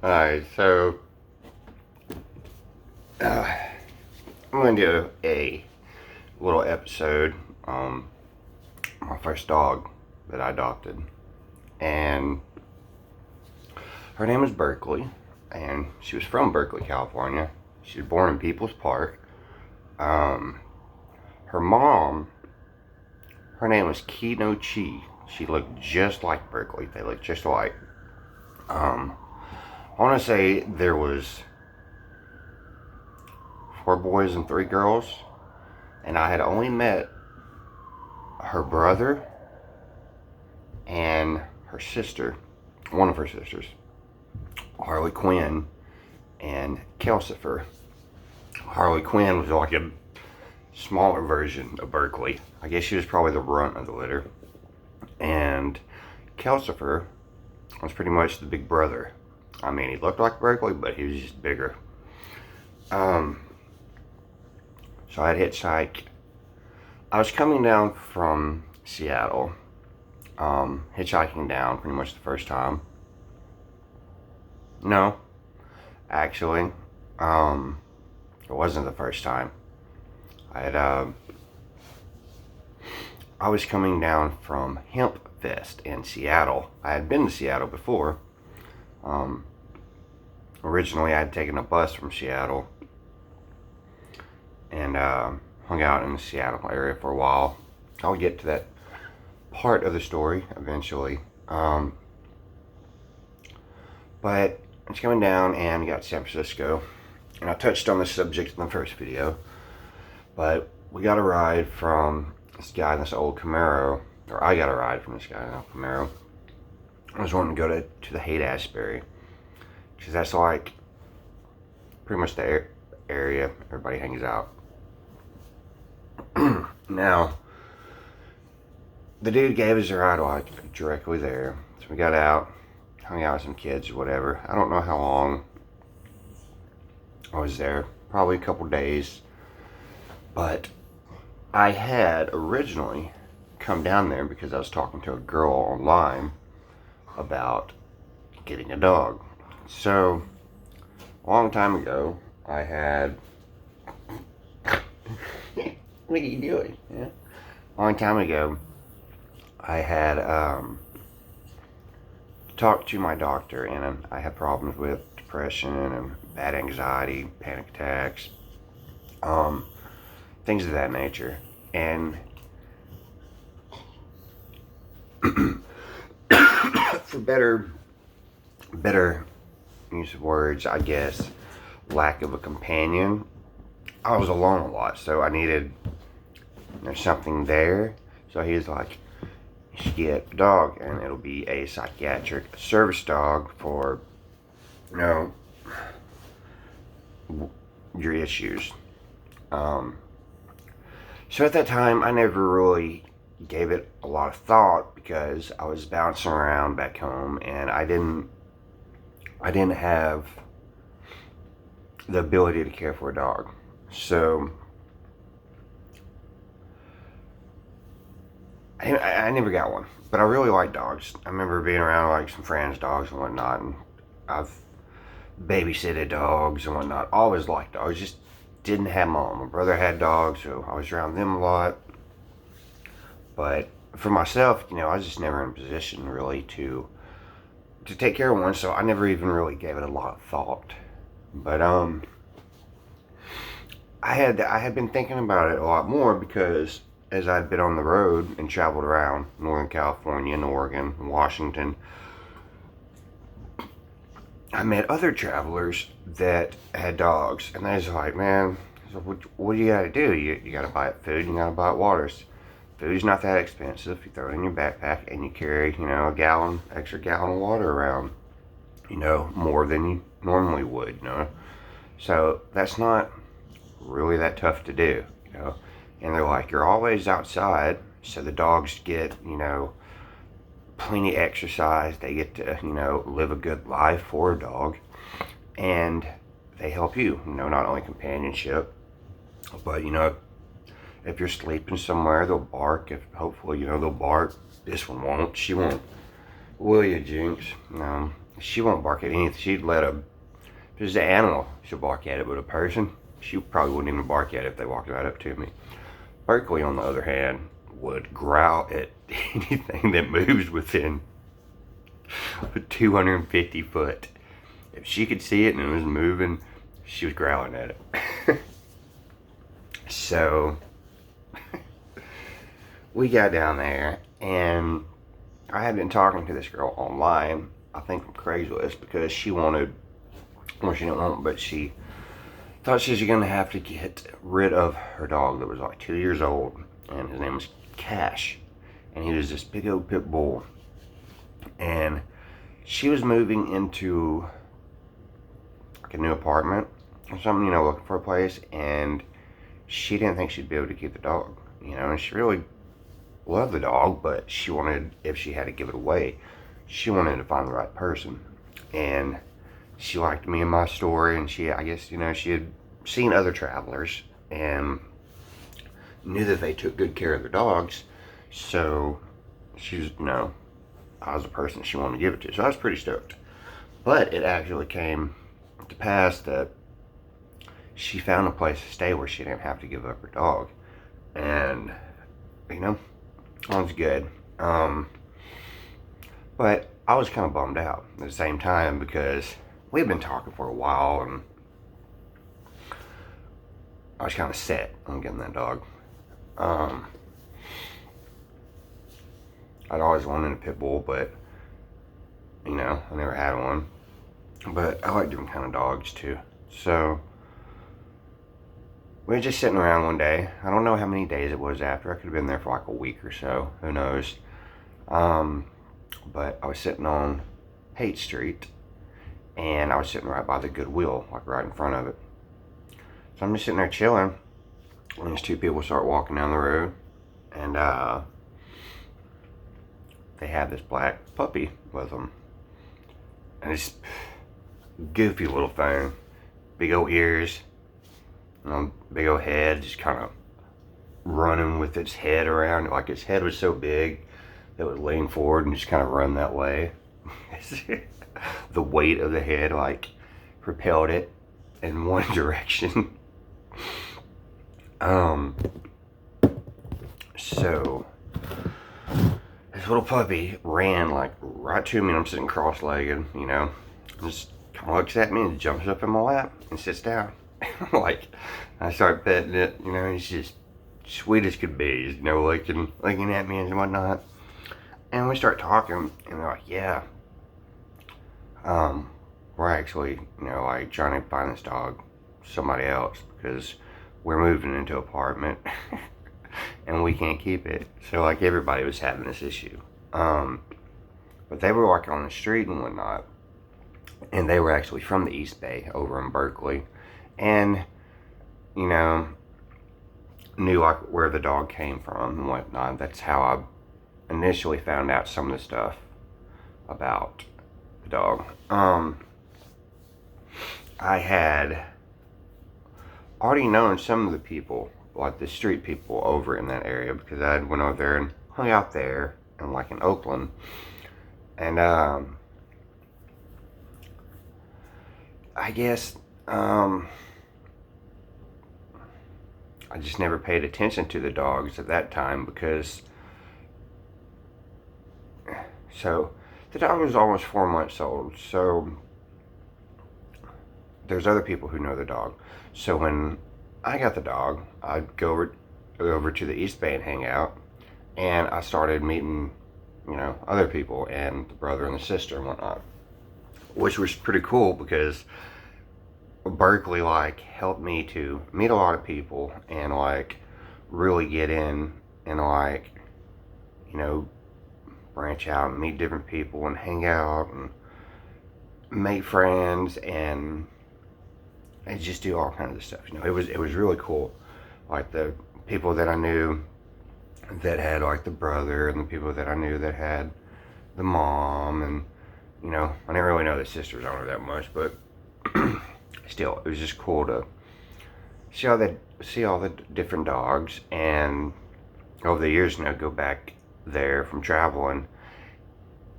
Alright, so I'm going to do a little episode on my first dog that I adopted. And her name is Berkeley, and she was from Berkeley, California. She was born in Peoples Park. Her mom, her name was Kino Chi. She looked just like Berkeley. They looked just alike. I want to say there was 4 boys and 3 girls, and I had only met her brother and her sister, one of her sisters, Harley Quinn and Kelsifer. Harley Quinn was like a smaller version of Berkeley. I guess she was probably the runt of the litter. And Kelsifer was pretty much the big brother. I mean, he looked like Berkeley, but he was just bigger. So I had hitchhiked. I was coming down from Seattle, hitchhiking down pretty much the first time. No, actually, it wasn't the first time. I was coming down from Hemp Fest in Seattle. I had been to Seattle before. Originally, I had taken a bus from Seattle and hung out in the Seattle area for a while. I'll get to that part of the story eventually. But I was coming down and we got to San Francisco, and I touched on this subject in the first video, but we got a ride from this guy in this old Camaro, or I got a ride from this guy in an old Camaro. I was wanting to go to the Haight-Ashbury, because that's like pretty much the area everybody hangs out. Now, the dude gave us a ride like directly there, so we got out, hung out with some kids or whatever. I don't know how long I was there, probably a couple days, but I had originally come down there because I was talking to a girl online about getting a dog. So, a long time ago, I had... What are you doing? Yeah. A long time ago, I had talked to my doctor, and I had problems with depression and bad anxiety, panic attacks, things of that nature. And for better use of words, I guess, lack of a companion, I was alone a lot, so I needed, there's something there. So he was like, you should get a dog, and it'll be a psychiatric service dog for, you know, your issues. So at that time, I never really gave it a lot of thought because I was bouncing around back home, and I didn't have the ability to care for a dog. So I never got one, but I really like dogs. I remember being around like some friends' dogs and whatnot, and I've babysitted dogs and whatnot. Always liked dogs, just didn't have my own. My brother had dogs, so I was around them a lot. But for myself, you know, I was just never in a position really to take care of one, so I never even really gave it a lot of thought. But I had been thinking about it a lot more because as I'd been on the road and traveled around Northern California and Oregon and Washington, I met other travelers that had dogs, and they was like, man, what do you gotta do? You gotta buy it food, and you gotta buy it waters. Food's not that expensive. You throw it in your backpack and you carry, you know, extra gallon of water around, you know, more than you normally would, you know. So that's not really that tough to do, you know. And they're like, you're always outside, so the dogs get, you know, plenty of exercise. They get to, you know, live a good life for a dog, and they help you, you know, not only companionship, but, you know, if you're sleeping somewhere, they'll bark. Hopefully, you know, they'll bark. This one won't. She won't. Will you, Jinx? she won't bark at anything. She'd let a, if there's an animal, she'll bark at it, but a person, she probably wouldn't even bark at it if they walked right up to me. Berkeley, on the other hand, would growl at anything that moves within 250 foot. If she could see it and it was moving, she was growling at it. So we got down there, and I had been talking to this girl online, I think from Craigslist, because she wanted, well, she didn't want, but she thought she was going to have to get rid of her dog that was like 2 years old, and his name was Cash, and he was this big old pit bull, and she was moving into like a new apartment or something, you know, looking for a place, and she didn't think she'd be able to keep the dog, you know, and she really loved the dog, but she wanted, if she had to give it away, she wanted to find the right person. And she liked me and my story, and she, I guess, you know, she had seen other travelers and knew that they took good care of their dogs, so she was, you know, I was the person she wanted to give it to, so I was pretty stoked. But it actually came to pass that she found a place to stay where she didn't have to give up her dog, and you know, that was good. But I was kind of bummed out at the same time because we had been talking for a while, and I was kind of set on getting that dog. I'd always wanted a pit bull, but you know, I never had one. But I like different kind of dogs too. So we were just sitting around one day. I don't know how many days it was after. I could have been there for like a week or so. Who knows? But I was sitting on Haight Street, and I was sitting right by the Goodwill, like right in front of it. So I'm just sitting there chilling, and these two people start walking down the road, and they have this black puppy with them. And it's goofy little thing. Big old ears, you know, big old head, just kind of running with its head around. Like its head was so big that it would lean forward and just kind of run that way. The weight of the head like propelled it in one direction. So this little puppy ran like right to me, and I'm sitting cross-legged, you know, just kind of looks at me and jumps up in my lap and sits down. Like, I start petting it, you know, he's just sweet as could be, you know, looking at me and whatnot. And we start talking, and they're like, yeah, we're actually, you know, like trying to find this dog somebody else because we're moving into an apartment and we can't keep it. So like everybody was having this issue. But they were like on the street and whatnot, and they were actually from the East Bay over in Berkeley, and you know, knew like where the dog came from and whatnot. That's how I initially found out some of the stuff about the dog. I had already known some of the people, like the street people over in that area, because I went over there and hung out there, and like in Oakland, and I guess I just never paid attention to the dogs at that time because, so the dog was almost 4 months old, so there's other people who know the dog. So when I got the dog, I'd go over to the East Bay and hang out, and I started meeting, you know, other people and the brother and the sister and whatnot, which was pretty cool because Berkeley like helped me to meet a lot of people and like really get in and like, you know, branch out and meet different people and hang out and make friends and just do all kinds of stuff. You know, it was really cool. Like the people that I knew that had like the brother, and the people that I knew that had the mom, and you know, I didn't really know the sisters on her that much, but still, it was just cool to see all the different dogs. And over the years, you know, go back there from traveling,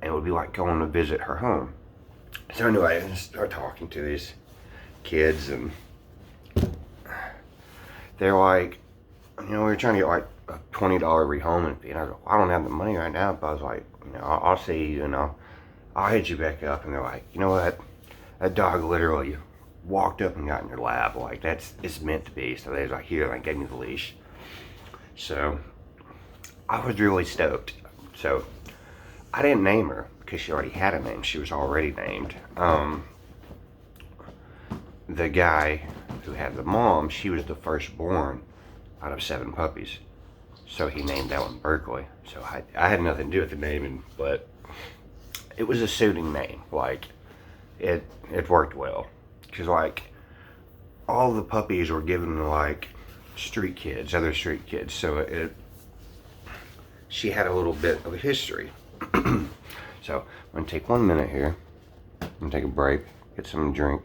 and it would be like going to visit her home. So anyway, I start talking to these kids, and they're like, we were trying to get like a $20 rehoming fee. And I was like, well, I don't have the money right now, but I was like, I'll see you, I'll hit you back up. And they're like, you know what? That dog literally walked up and got in your lap. Like, it's meant to be. So they was like, here, and they gave me the leash. So I was really stoked. So I didn't name her because she already had a name. She was already named. The guy who had the mom, she was the firstborn out of 7 puppies. So he named that one Berkeley. So I had nothing to do with the naming, but it was a suiting name. Like, it worked well. Because, like, all the puppies were given to, like, street kids, other street kids. So she had a little bit of a history. So I'm going to take 1 minute here. I'm going to take a break, get some drink.